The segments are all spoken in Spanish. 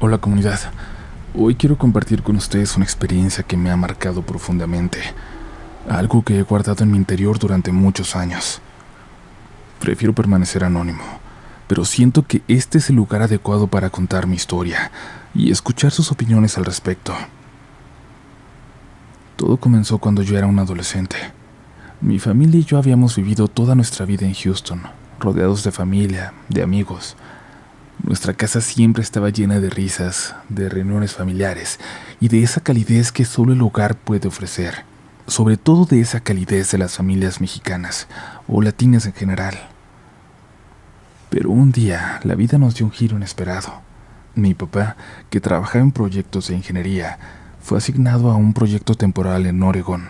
Hola comunidad, hoy quiero compartir con ustedes una experiencia que me ha marcado profundamente, algo que he guardado en mi interior durante muchos años. Prefiero permanecer anónimo, pero siento que este es el lugar adecuado para contar mi historia y escuchar sus opiniones al respecto. Todo comenzó cuando yo era un adolescente. Mi familia y yo habíamos vivido toda nuestra vida en Houston, rodeados de familia, de amigos. Nuestra casa siempre estaba llena de risas, de reuniones familiares y de esa calidez que solo el hogar puede ofrecer, sobre todo de esa calidez de las familias mexicanas o latinas en general. Pero un día la vida nos dio un giro inesperado. Mi papá, que trabajaba en proyectos de ingeniería, fue asignado a un proyecto temporal en Oregón.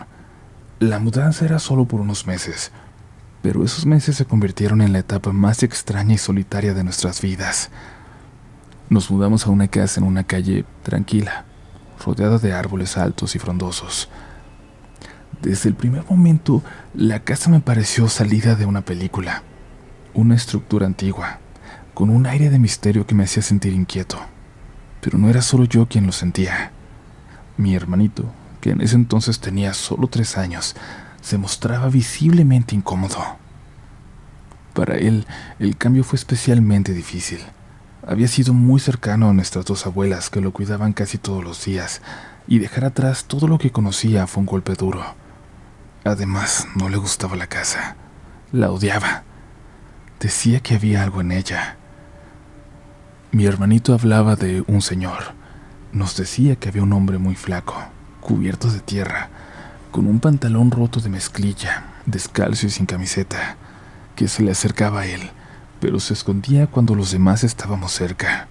La mudanza era solo por unos meses, pero esos meses se convirtieron en la etapa más extraña y solitaria de nuestras vidas. Nos mudamos a una casa en una calle tranquila, rodeada de árboles altos y frondosos. Desde el primer momento, la casa me pareció salida de una película, una estructura antigua, con un aire de misterio que me hacía sentir inquieto. Pero no era solo yo quien lo sentía. Mi hermanito, que en ese entonces tenía solo 3 años, se mostraba visiblemente incómodo. Para él, el cambio fue especialmente difícil. Había sido muy cercano a nuestras dos abuelas que lo cuidaban casi todos los días, y dejar atrás todo lo que conocía fue un golpe duro. Además, no le gustaba la casa. La odiaba. Decía que había algo en ella. Mi hermanito hablaba de un señor. Nos decía que había un hombre muy flaco, cubierto de tierra, con un pantalón roto de mezclilla, descalzo y sin camiseta, que se le acercaba a él, pero se escondía cuando los demás estábamos cerca.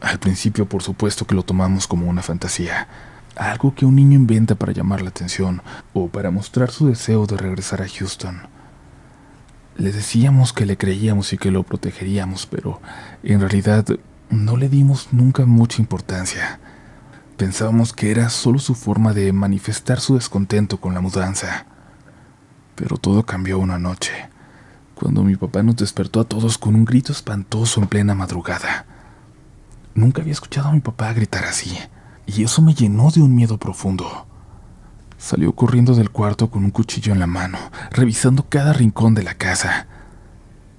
Al principio, por supuesto que lo tomamos como una fantasía, algo que un niño inventa para llamar la atención o para mostrar su deseo de regresar a Houston. Le decíamos que le creíamos y que lo protegeríamos, pero en realidad no le dimos nunca mucha importancia. Pensábamos que era solo su forma de manifestar su descontento con la mudanza. Pero todo cambió una noche, cuando mi papá nos despertó a todos con un grito espantoso en plena madrugada. Nunca había escuchado a mi papá gritar así, y eso me llenó de un miedo profundo. Salió corriendo del cuarto con un cuchillo en la mano, revisando cada rincón de la casa.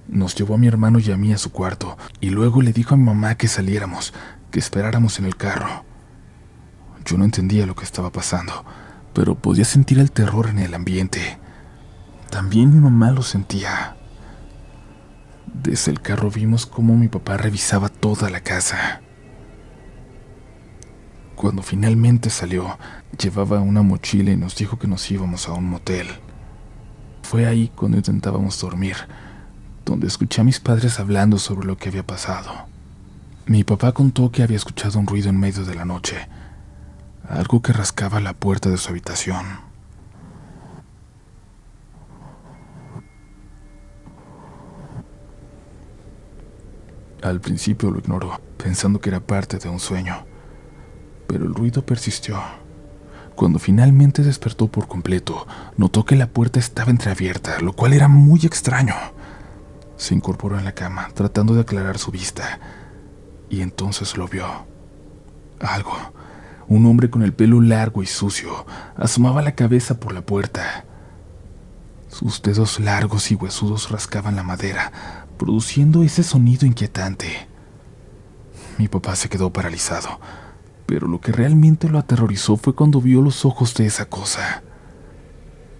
Nos llevó a mi hermano y a mí a su cuarto, y luego le dijo a mi mamá que saliéramos, que esperáramos en el carro. Yo no entendía lo que estaba pasando, pero podía sentir el terror en el ambiente. También mi mamá lo sentía. Desde el carro vimos cómo mi papá revisaba toda la casa. Cuando finalmente salió, llevaba una mochila y nos dijo que nos íbamos a un motel. Fue ahí cuando intentábamos dormir, donde escuché a mis padres hablando sobre lo que había pasado. Mi papá contó que había escuchado un ruido en medio de la noche, algo que rascaba la puerta de su habitación. Al principio lo ignoró, pensando que era parte de un sueño, pero el ruido persistió. Cuando finalmente despertó por completo, notó que la puerta estaba entreabierta, lo cual era muy extraño. Se incorporó en la cama, tratando de aclarar su vista, y entonces lo vio. Algo, un hombre con el pelo largo y sucio, asomaba la cabeza por la puerta. Sus dedos largos y huesudos rascaban la madera, produciendo ese sonido inquietante. Mi papá se quedó paralizado, pero lo que realmente lo aterrorizó fue cuando vio los ojos de esa cosa.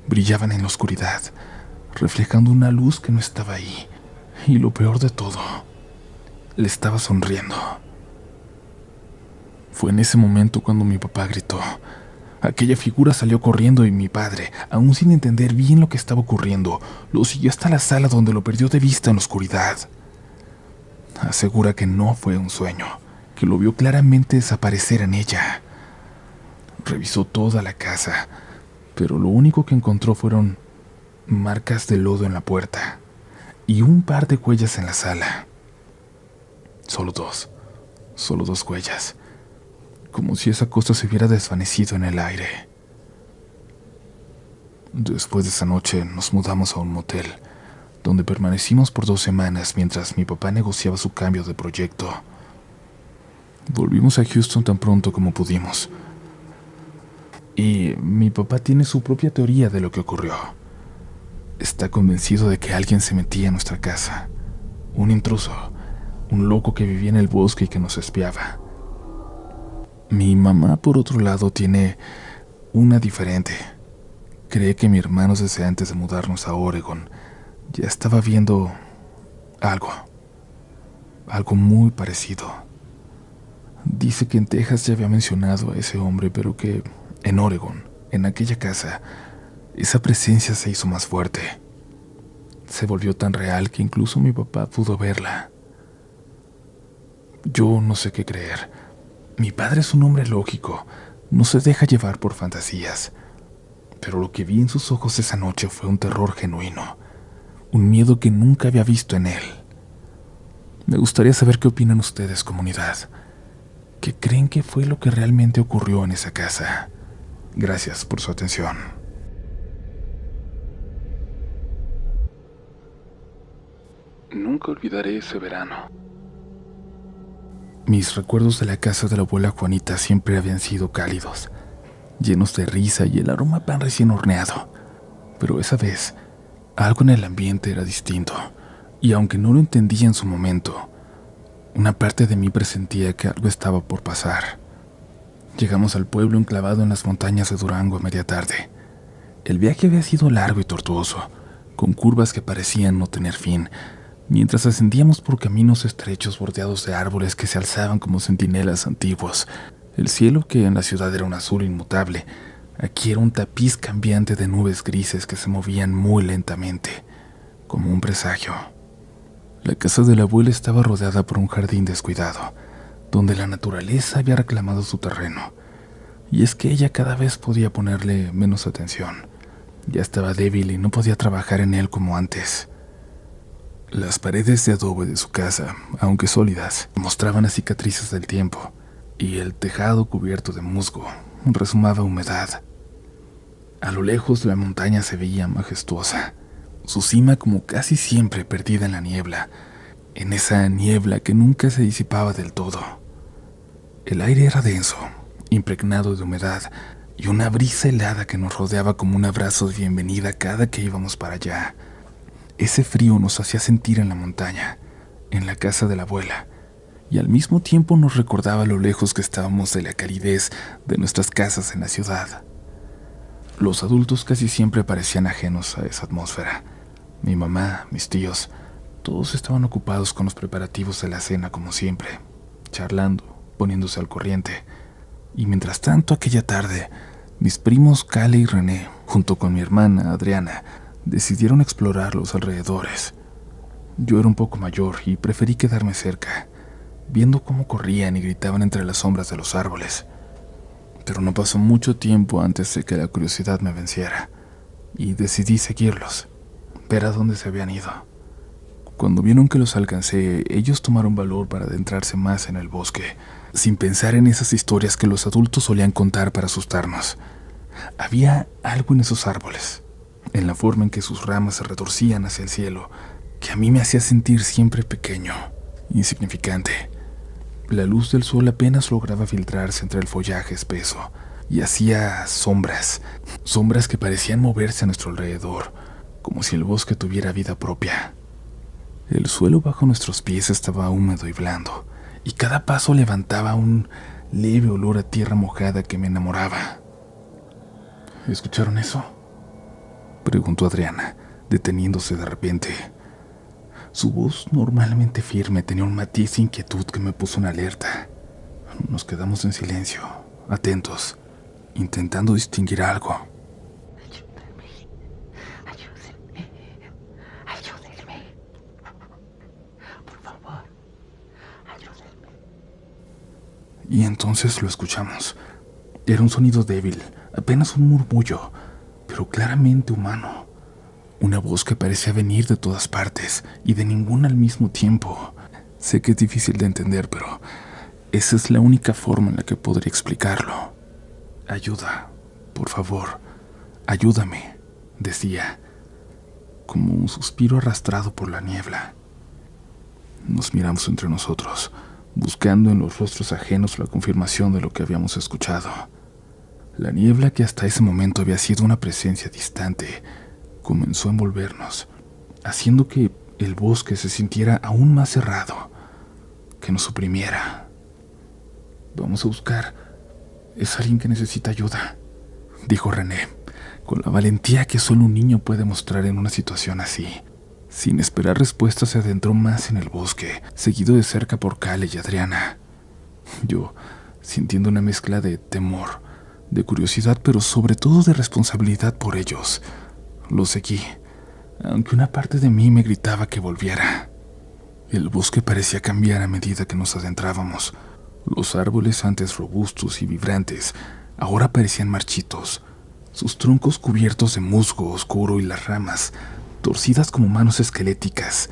Brillaban en la oscuridad, reflejando una luz que no estaba ahí. Y lo peor de todo, le estaba sonriendo. Fue en ese momento cuando mi papá gritó. Aquella figura salió corriendo y mi padre, aún sin entender bien lo que estaba ocurriendo, lo siguió hasta la sala donde lo perdió de vista en la oscuridad. Asegura que no fue un sueño, que lo vio claramente desaparecer en ella. Revisó toda la casa, pero lo único que encontró fueron marcas de lodo en la puerta y un par de huellas en la sala. Solo dos huellas, como si esa cosa se hubiera desvanecido en el aire. Después de esa noche nos mudamos a un motel, donde permanecimos por 2 semanas mientras mi papá negociaba su cambio de proyecto. Volvimos a Houston tan pronto como pudimos. Y mi papá tiene su propia teoría de lo que ocurrió. Está convencido de que alguien se metía en nuestra casa. Un intruso, un loco que vivía en el bosque y que nos espiaba. Mi mamá, por otro lado, tiene una diferente. Cree que mi hermano, desde antes de mudarnos a Oregon, ya estaba viendo algo muy parecido. Dice que en Texas ya había mencionado a ese hombre, pero que en Oregon, en aquella casa, esa presencia se hizo más fuerte. Se volvió tan real que incluso mi papá pudo verla. Yo no sé qué creer. Mi padre es un hombre lógico, no se deja llevar por fantasías. Pero lo que vi en sus ojos esa noche fue un terror genuino, un miedo que nunca había visto en él. Me gustaría saber qué opinan ustedes, comunidad. ¿Qué creen que fue lo que realmente ocurrió en esa casa? Gracias por su atención. Nunca olvidaré ese verano. Mis recuerdos de la casa de la abuela Juanita siempre habían sido cálidos, llenos de risa y el aroma a pan recién horneado. Pero esa vez, algo en el ambiente era distinto, y aunque no lo entendía en su momento, una parte de mí presentía que algo estaba por pasar. Llegamos al pueblo enclavado en las montañas de Durango a media tarde. El viaje había sido largo y tortuoso, con curvas que parecían no tener fin, mientras ascendíamos por caminos estrechos bordeados de árboles que se alzaban como centinelas antiguos. El cielo, que en la ciudad era un azul inmutable, aquí era un tapiz cambiante de nubes grises que se movían muy lentamente, como un presagio. La casa de la abuela estaba rodeada por un jardín descuidado, donde la naturaleza había reclamado su terreno. Y es que ella cada vez podía ponerle menos atención. Ya estaba débil y no podía trabajar en él como antes. Las paredes de adobe de su casa, aunque sólidas, mostraban las cicatrices del tiempo, y el tejado cubierto de musgo resumaba humedad. A lo lejos la montaña se veía majestuosa, su cima como casi siempre perdida en la niebla, en esa niebla que nunca se disipaba del todo. El aire era denso, impregnado de humedad, y una brisa helada que nos rodeaba como un abrazo de bienvenida cada que íbamos para allá. Ese frío nos hacía sentir en la montaña, en la casa de la abuela, y al mismo tiempo nos recordaba lo lejos que estábamos de la calidez de nuestras casas en la ciudad. Los adultos casi siempre parecían ajenos a esa atmósfera. Mi mamá, mis tíos, todos estaban ocupados con los preparativos de la cena como siempre, charlando, poniéndose al corriente. Y mientras tanto, aquella tarde, mis primos Cale y René, junto con mi hermana Adriana, decidieron explorar los alrededores. Yo era un poco mayor y preferí quedarme cerca, viendo cómo corrían y gritaban entre las sombras de los árboles. Pero no pasó mucho tiempo antes de que la curiosidad me venciera, y decidí seguirlos, ver a dónde se habían ido. Cuando vieron que los alcancé, ellos tomaron valor para adentrarse más en el bosque, sin pensar en esas historias que los adultos solían contar para asustarnos. Había algo en esos árboles, en la forma en que sus ramas se retorcían hacia el cielo, que a mí me hacía sentir siempre pequeño, insignificante. La luz del sol apenas lograba filtrarse entre el follaje espeso, y hacía sombras que parecían moverse a nuestro alrededor, como si el bosque tuviera vida propia. El suelo bajo nuestros pies estaba húmedo y blando, y cada paso levantaba un leve olor a tierra mojada que me enamoraba. ¿Escucharon eso?, preguntó Adriana, deteniéndose de repente. Su voz, normalmente firme, tenía un matiz de inquietud que me puso en alerta. Nos quedamos en silencio, atentos, intentando distinguir algo. Ayúdenme, ayúdenme, por favor, ayúdenme. Y entonces lo escuchamos. Era un sonido débil, apenas un murmullo, pero claramente humano. Una voz que parecía venir de todas partes y de ninguna al mismo tiempo. Sé que es difícil de entender, pero esa es la única forma en la que podría explicarlo. Ayuda, por favor, ayúdame, decía, como un suspiro arrastrado por la niebla. Nos miramos entre nosotros, buscando en los rostros ajenos la confirmación de lo que habíamos escuchado. La niebla, que hasta ese momento había sido una presencia distante, comenzó a envolvernos, haciendo que el bosque se sintiera aún más cerrado, que nos oprimiera. Vamos a buscar. Es alguien que necesita ayuda, dijo René, con la valentía que solo un niño puede mostrar en una situación así. Sin esperar respuesta, se adentró más en el bosque, seguido de cerca por Kale y Adriana. Yo, sintiendo una mezcla de temor, de curiosidad, pero sobre todo de responsabilidad por ellos, lo seguí, aunque una parte de mí me gritaba que volviera. El bosque parecía cambiar a medida que nos adentrábamos. Los árboles, antes robustos y vibrantes, ahora parecían marchitos, sus troncos cubiertos de musgo oscuro y las ramas, torcidas como manos esqueléticas,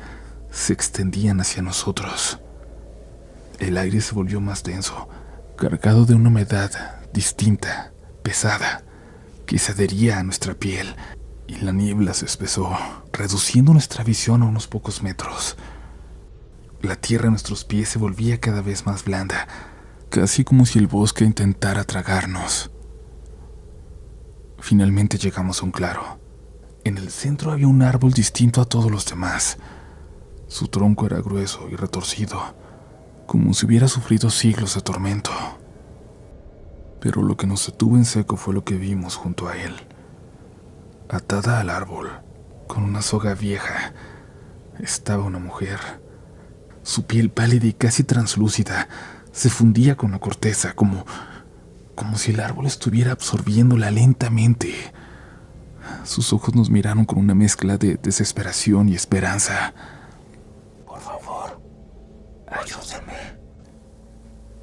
se extendían hacia nosotros. El aire se volvió más denso, cargado de una humedad distinta, pesada, que se adhería a nuestra piel, y la niebla se espesó, reduciendo nuestra visión a unos pocos metros. La tierra a nuestros pies se volvía cada vez más blanda, casi como si el bosque intentara tragarnos. Finalmente llegamos a un claro. En el centro había un árbol distinto a todos los demás. Su tronco era grueso y retorcido, como si hubiera sufrido siglos de tormento. Pero lo que nos detuvo en seco fue lo que vimos junto a él. Atada al árbol, con una soga vieja, estaba una mujer. Su piel pálida y casi translúcida se fundía con la corteza, como si el árbol estuviera absorbiéndola lentamente. Sus ojos nos miraron con una mezcla de desesperación y esperanza. Por favor, ayúdenme,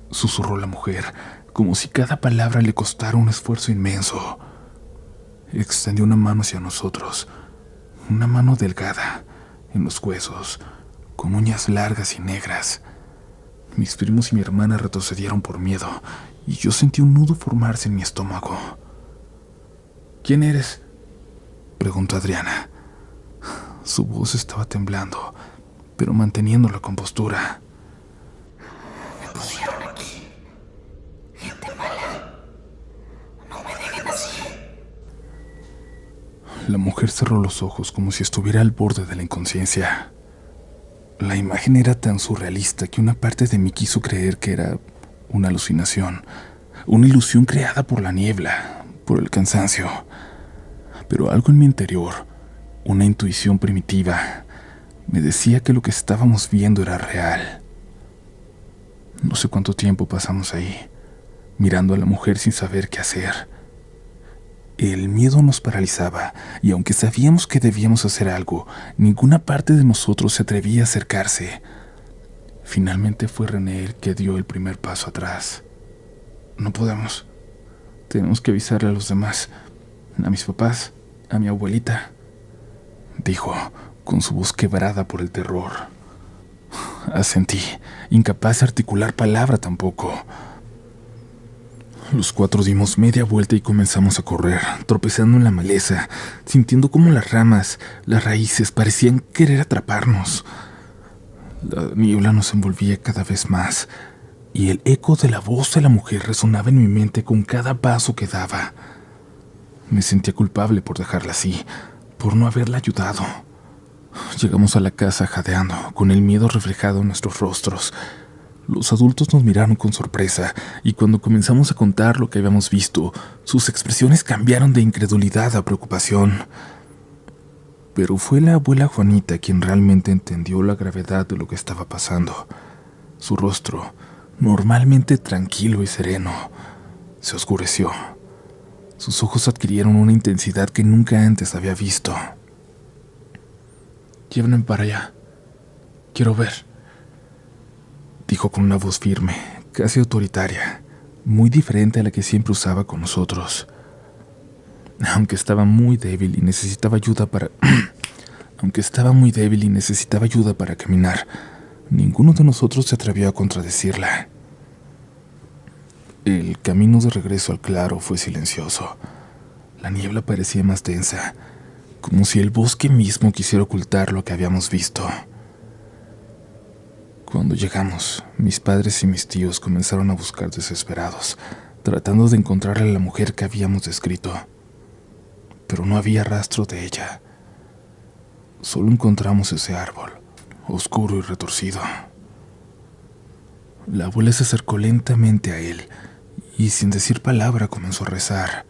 susurró la mujer, como si cada palabra le costara un esfuerzo inmenso. Extendió una mano hacia nosotros, una mano delgada, en los huesos, con uñas largas y negras. Mis primos y mi hermana retrocedieron por miedo, y yo sentí un nudo formarse en mi estómago. ¿Quién eres?, preguntó Adriana. Su voz estaba temblando, pero manteniendo la compostura. Me pusieron aquí. Gente mala. No me dejen así. La mujer cerró los ojos como si estuviera al borde de la inconsciencia. La imagen era tan surrealista que una parte de mí quiso creer que era una alucinación, una ilusión creada por la niebla, por el cansancio. Pero algo en mi interior, una intuición primitiva, me decía que lo que estábamos viendo era real. No sé cuánto tiempo pasamos ahí, mirando a la mujer sin saber qué hacer. El miedo nos paralizaba, y aunque sabíamos que debíamos hacer algo, ninguna parte de nosotros se atrevía a acercarse. Finalmente fue René el que dio el primer paso atrás. No podemos. Tenemos que avisarle a los demás, a mis papás, a mi abuelita, dijo, con su voz quebrada por el terror. Asentí, incapaz de articular palabra tampoco. Los cuatro dimos media vuelta y comenzamos a correr, tropezando en la maleza, sintiendo cómo las ramas, las raíces parecían querer atraparnos. La niebla nos envolvía cada vez más, y el eco de la voz de la mujer resonaba en mi mente con cada paso que daba. Me sentía culpable por dejarla así, por no haberla ayudado. Llegamos a la casa jadeando, con el miedo reflejado en nuestros rostros. Los adultos nos miraron con sorpresa, y cuando comenzamos a contar lo que habíamos visto, sus expresiones cambiaron de incredulidad a preocupación. Pero fue la abuela Juanita quien realmente entendió la gravedad de lo que estaba pasando. Su rostro, normalmente tranquilo y sereno, se oscureció. Sus ojos adquirieron una intensidad que nunca antes había visto. «Llévenme para allá. Quiero ver», dijo con una voz firme, casi autoritaria, muy diferente a la que siempre usaba con nosotros. Aunque estaba muy débil y necesitaba ayuda para caminar, ninguno de nosotros se atrevió a contradecirla. El camino de regreso al claro fue silencioso. La niebla parecía más densa, como si el bosque mismo quisiera ocultar lo que habíamos visto. Cuando llegamos, mis padres y mis tíos comenzaron a buscar desesperados, tratando de encontrar a la mujer que habíamos descrito. Pero no había rastro de ella. Solo encontramos ese árbol, oscuro y retorcido. La abuela se acercó lentamente a él y sin decir palabra comenzó a rezar.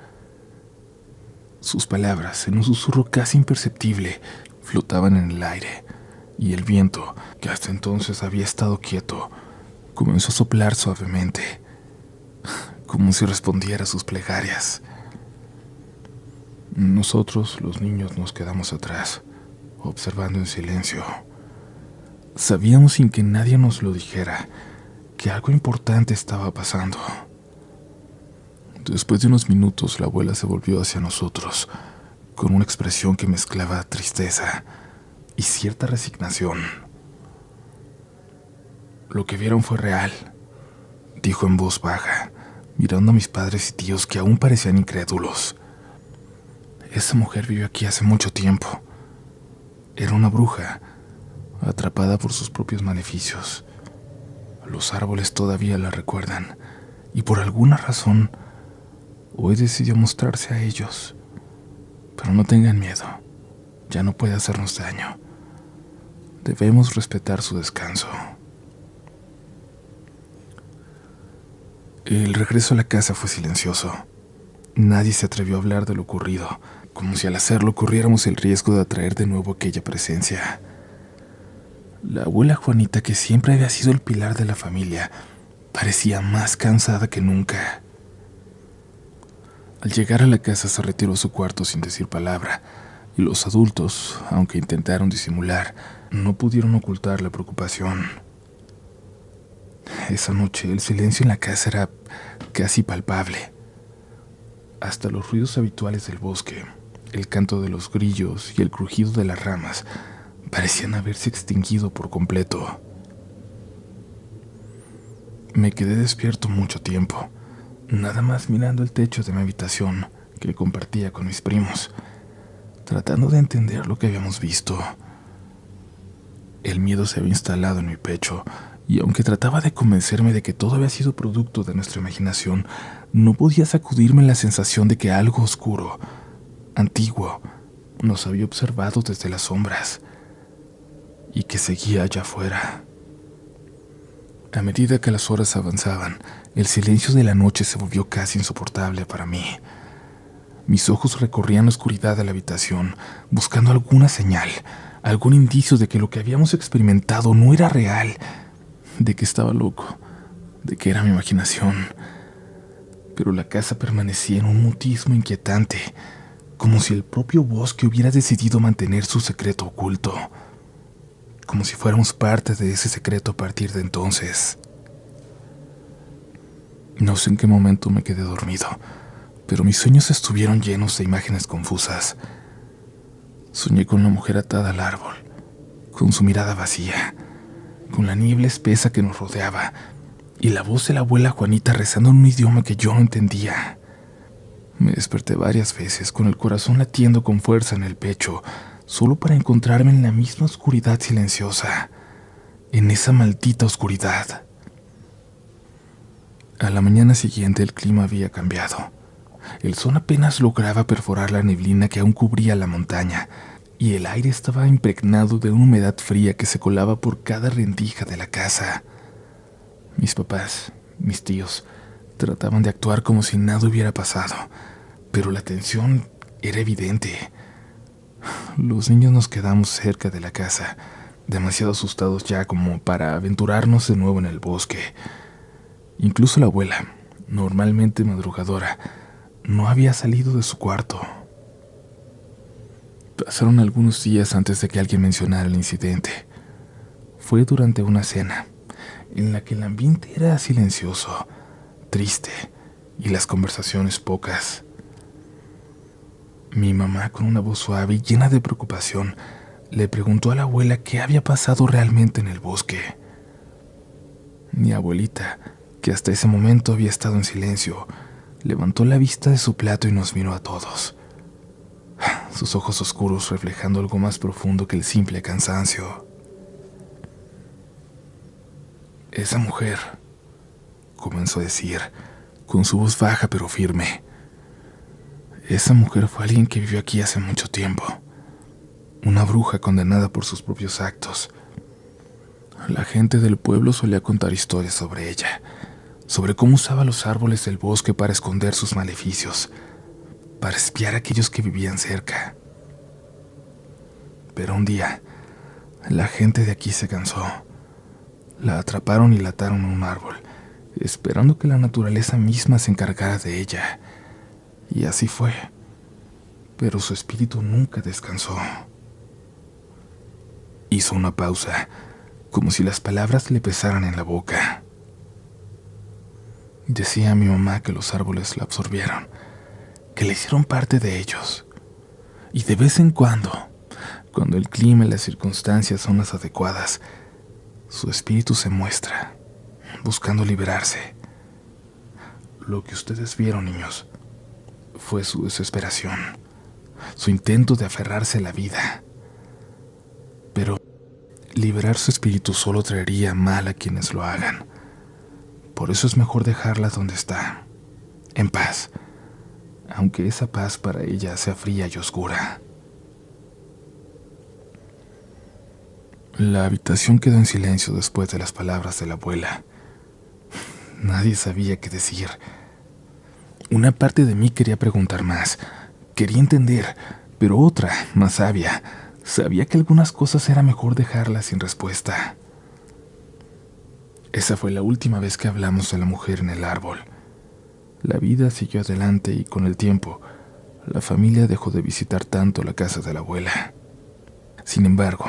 Sus palabras, en un susurro casi imperceptible, flotaban en el aire, y el viento, que hasta entonces había estado quieto, comenzó a soplar suavemente, como si respondiera a sus plegarias. Nosotros, los niños, nos quedamos atrás, observando en silencio. Sabíamos sin que nadie nos lo dijera que algo importante estaba pasando. Después de unos minutos, la abuela se volvió hacia nosotros, con una expresión que mezclaba tristeza y cierta resignación. Lo que vieron fue real, dijo en voz baja, mirando a mis padres y tíos que aún parecían incrédulos. Esa mujer vivió aquí hace mucho tiempo. Era una bruja, atrapada por sus propios maleficios. Los árboles todavía la recuerdan, y por alguna razón, hoy decidió mostrarse a ellos. Pero no tengan miedo, ya no puede hacernos daño. Debemos respetar su descanso. El regreso a la casa fue silencioso. Nadie se atrevió a hablar de lo ocurrido, como si al hacerlo corriéramos el riesgo de atraer de nuevo aquella presencia. La abuela Juanita, que siempre había sido el pilar de la familia, parecía más cansada que nunca. Al llegar a la casa se retiró a su cuarto sin decir palabra, y los adultos, aunque intentaron disimular, no pudieron ocultar la preocupación. Esa noche el silencio en la casa era casi palpable. Hasta los ruidos habituales del bosque, el canto de los grillos y el crujido de las ramas parecían haberse extinguido por completo. Me quedé despierto mucho tiempo, nada más mirando el techo de mi habitación que compartía con mis primos, tratando de entender lo que habíamos visto. El miedo se había instalado en mi pecho, y aunque trataba de convencerme de que todo había sido producto de nuestra imaginación, no podía sacudirme la sensación de que algo oscuro, antiguo, nos había observado desde las sombras, y que seguía allá afuera. A medida que las horas avanzaban, el silencio de la noche se volvió casi insoportable para mí. Mis ojos recorrían la oscuridad de la habitación, buscando alguna señal, algún indicio de que lo que habíamos experimentado no era real, de que estaba loco, de que era mi imaginación. Pero la casa permanecía en un mutismo inquietante, como si el propio bosque hubiera decidido mantener su secreto oculto, como si fuéramos parte de ese secreto a partir de entonces. No sé en qué momento me quedé dormido, pero mis sueños estuvieron llenos de imágenes confusas. Soñé con una mujer atada al árbol, con su mirada vacía, con la niebla espesa que nos rodeaba, y la voz de la abuela Juanita rezando en un idioma que yo no entendía. Me desperté varias veces con el corazón latiendo con fuerza en el pecho, solo para encontrarme en la misma oscuridad silenciosa, en esa maldita oscuridad. A la mañana siguiente el clima había cambiado. El sol apenas lograba perforar la neblina que aún cubría la montaña, y el aire estaba impregnado de una humedad fría que se colaba por cada rendija de la casa. Mis papás, mis tíos, trataban de actuar como si nada hubiera pasado, pero la tensión era evidente. Los niños nos quedamos cerca de la casa, demasiado asustados ya como para aventurarnos de nuevo en el bosque. Incluso la abuela, normalmente madrugadora, no había salido de su cuarto. Pasaron algunos días antes de que alguien mencionara el incidente. Fue durante una cena, en la que el ambiente era silencioso, triste, y las conversaciones pocas. Mi mamá, con una voz suave y llena de preocupación, le preguntó a la abuela qué había pasado realmente en el bosque. Mi abuelita, que hasta ese momento había estado en silencio, levantó la vista de su plato y nos miró a todos, sus ojos oscuros reflejando algo más profundo que el simple cansancio. Esa mujer, comenzó a decir, con su voz baja pero firme. Esa mujer fue alguien que vivió aquí hace mucho tiempo. Una bruja condenada por sus propios actos. La gente del pueblo solía contar historias sobre ella, sobre cómo usaba los árboles del bosque para esconder sus maleficios, para espiar a aquellos que vivían cerca. Pero un día, la gente de aquí se cansó. La atraparon y la ataron a un árbol, esperando que la naturaleza misma se encargara de ella. Y así fue. Pero su espíritu nunca descansó. Hizo una pausa, como si las palabras le pesaran en la boca. Decía a mi mamá que los árboles la absorbieron, que le hicieron parte de ellos. Y de vez en cuando el clima y las circunstancias son las adecuadas, su espíritu se muestra, buscando liberarse. Lo que ustedes vieron, niños, fue su desesperación, su intento de aferrarse a la vida. Pero liberar su espíritu solo traería mal a quienes lo hagan. Por eso es mejor dejarla donde está, en paz, aunque esa paz para ella sea fría y oscura. La habitación quedó en silencio después de las palabras de la abuela. Nadie sabía qué decir. Una parte de mí quería preguntar más, quería entender, pero otra, más sabia, sabía que algunas cosas era mejor dejarlas sin respuesta. Esa fue la última vez que hablamos de la mujer en el árbol. La vida siguió adelante y con el tiempo, la familia dejó de visitar tanto la casa de la abuela. Sin embargo,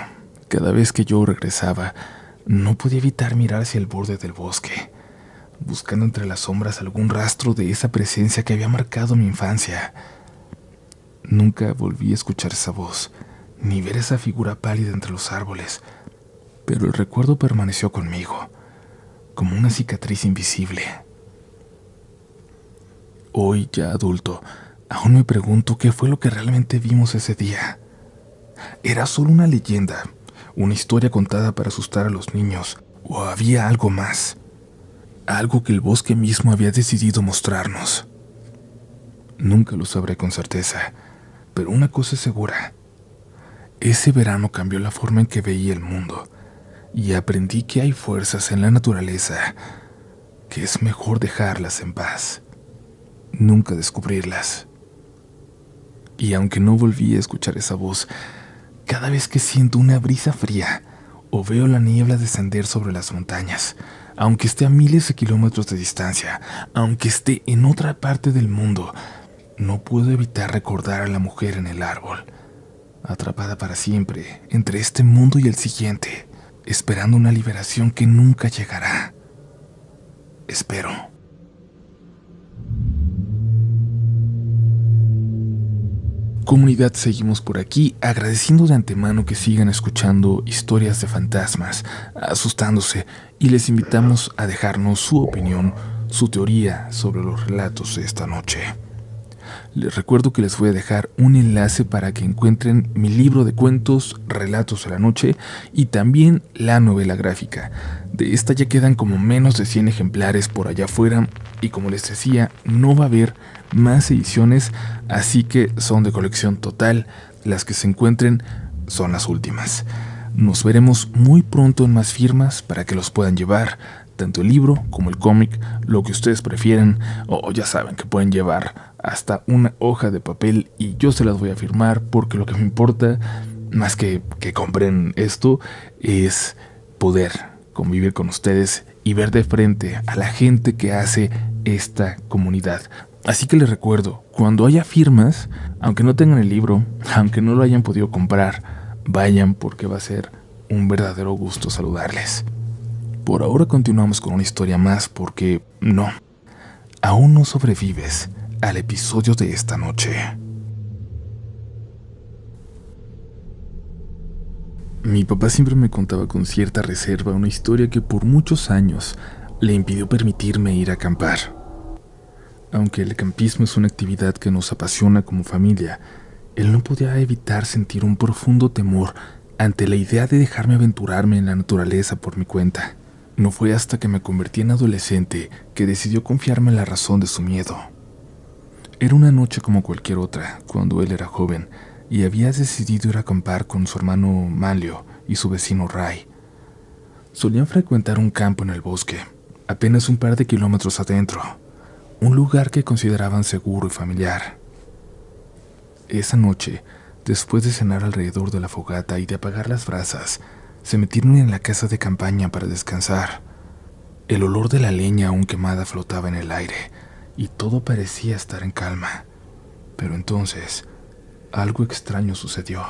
cada vez que yo regresaba, no podía evitar mirar hacia el borde del bosque, buscando entre las sombras algún rastro de esa presencia que había marcado mi infancia. Nunca volví a escuchar esa voz, ni ver esa figura pálida entre los árboles, pero el recuerdo permaneció conmigo, como una cicatriz invisible. Hoy, ya adulto, aún me pregunto qué fue lo que realmente vimos ese día. ¿Era solo una leyenda, una historia contada para asustar a los niños, o había algo más? Algo que el bosque mismo había decidido mostrarnos. Nunca lo sabré con certeza, pero una cosa es segura. Ese verano cambió la forma en que veía el mundo, y aprendí que hay fuerzas en la naturaleza que es mejor dejarlas en paz, nunca descubrirlas. Y aunque no volví a escuchar esa voz, cada vez que siento una brisa fría o veo la niebla descender sobre las montañas, aunque esté a miles de kilómetros de distancia, aunque esté en otra parte del mundo, no puedo evitar recordar a la mujer en el árbol, atrapada para siempre entre este mundo y el siguiente, esperando una liberación que nunca llegará. Espero. Comunidad, seguimos por aquí agradeciendo de antemano que sigan escuchando historias de fantasmas, asustándose, y les invitamos a dejarnos su opinión, su teoría sobre los relatos de esta noche. Les recuerdo que les voy a dejar un enlace para que encuentren mi libro de cuentos, Relatos de la Noche, y también la novela gráfica. De esta ya quedan como menos de 100 ejemplares por allá afuera, y como les decía, no va a haber más ediciones, así que son de colección total. Las que se encuentren son las últimas. Nos veremos muy pronto en más firmas para que los puedan llevar, tanto el libro como el cómic, lo que ustedes prefieran, o ya saben que pueden llevar hasta una hoja de papel y yo se las voy a firmar, porque lo que me importa, más que compren esto, es poder convivir con ustedes y ver de frente a la gente que hace esta comunidad. Así que les recuerdo, cuando haya firmas, aunque no tengan el libro, aunque no lo hayan podido comprar, vayan, porque va a ser un verdadero gusto saludarles. Por ahora continuamos con una historia más, porque no, aún no sobrevives al episodio de esta noche. Mi papá siempre me contaba con cierta reserva una historia que por muchos años le impidió permitirme ir a acampar. Aunque el campismo es una actividad que nos apasiona como familia, él no podía evitar sentir un profundo temor ante la idea de dejarme aventurarme en la naturaleza por mi cuenta. No fue hasta que me convertí en adolescente que decidió confiarme la razón de su miedo. Era una noche como cualquier otra, cuando él era joven, y había decidido ir a acampar con su hermano Manlio y su vecino Ray. Solían frecuentar un campo en el bosque, apenas un par de kilómetros adentro, un lugar que consideraban seguro y familiar. Esa noche, después de cenar alrededor de la fogata y de apagar las brasas, se metieron en la casa de campaña para descansar. El olor de la leña aún quemada flotaba en el aire, y todo parecía estar en calma. Pero entonces, algo extraño sucedió.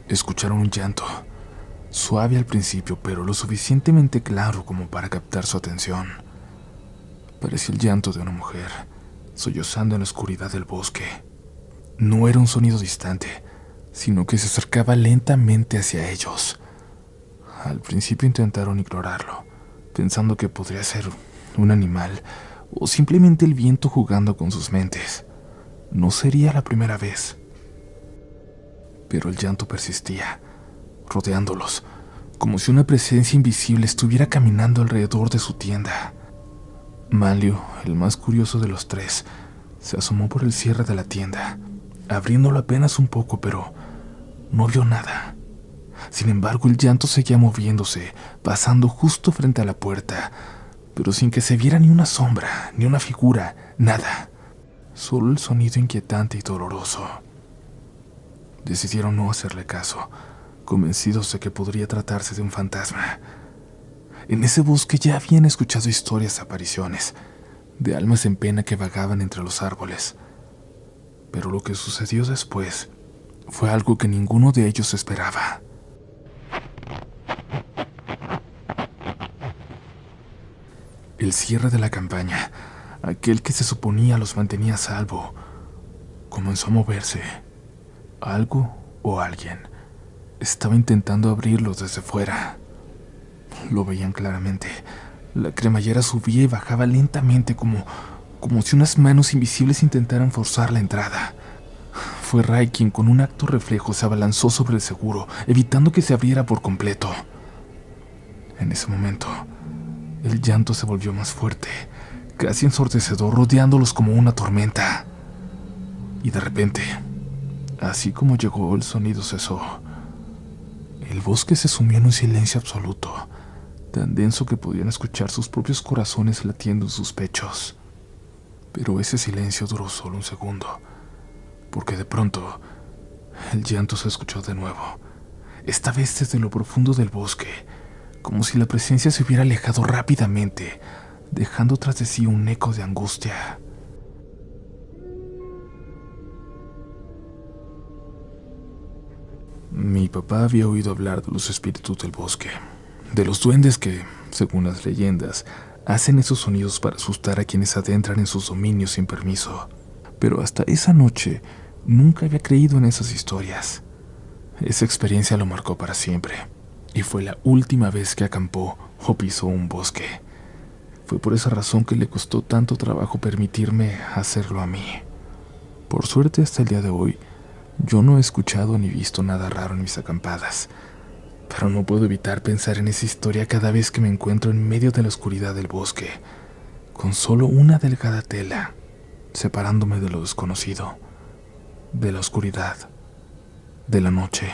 Escucharon un llanto, suave al principio, pero lo suficientemente claro como para captar su atención. Parecía el llanto de una mujer, sollozando en la oscuridad del bosque. No era un sonido distante, sino que se acercaba lentamente hacia ellos. Al principio intentaron ignorarlo, pensando que podría ser un animal o simplemente el viento jugando con sus mentes. No sería la primera vez. Pero el llanto persistía, rodeándolos, como si una presencia invisible estuviera caminando alrededor de su tienda. Manlio, el más curioso de los tres, se asomó por el cierre de la tienda, abriéndolo apenas un poco, pero no vio nada. Sin embargo, el llanto seguía moviéndose, pasando justo frente a la puerta, pero sin que se viera ni una sombra, ni una figura, nada. Solo el sonido inquietante y doloroso. Decidieron no hacerle caso, convencidos de que podría tratarse de un fantasma. En ese bosque ya habían escuchado historias de apariciones, de almas en pena que vagaban entre los árboles. Pero lo que sucedió después fue algo que ninguno de ellos esperaba. El cierre de la campaña, aquel que se suponía los mantenía a salvo, comenzó a moverse. Algo o alguien estaba intentando abrirlo desde fuera. Lo veían claramente. La cremallera subía y bajaba lentamente como si unas manos invisibles intentaran forzar la entrada. Fue Ray quien con un acto reflejo se abalanzó sobre el seguro, evitando que se abriera por completo. En ese momento, el llanto se volvió más fuerte, casi ensordecedor, rodeándolos como una tormenta. Y de repente, así como llegó, el sonido cesó. El bosque se sumió en un silencio absoluto, tan denso que podían escuchar sus propios corazones latiendo en sus pechos. Pero ese silencio duró solo un segundo, porque de pronto el llanto se escuchó de nuevo, esta vez desde lo profundo del bosque, como si la presencia se hubiera alejado rápidamente, dejando tras de sí un eco de angustia. Mi papá había oído hablar de los espíritus del bosque, de los duendes que, según las leyendas, hacen esos sonidos para asustar a quienes adentran en sus dominios sin permiso. Pero hasta esa noche nunca había creído en esas historias. Esa experiencia lo marcó para siempre, y fue la última vez que acampó o pisó un bosque. Fue por esa razón que le costó tanto trabajo permitirme hacerlo a mí. Por suerte, hasta el día de hoy, yo no he escuchado ni visto nada raro en mis acampadas, pero no puedo evitar pensar en esa historia cada vez que me encuentro en medio de la oscuridad del bosque, con solo una delgada tela, separándome de lo desconocido, de la oscuridad, de la noche.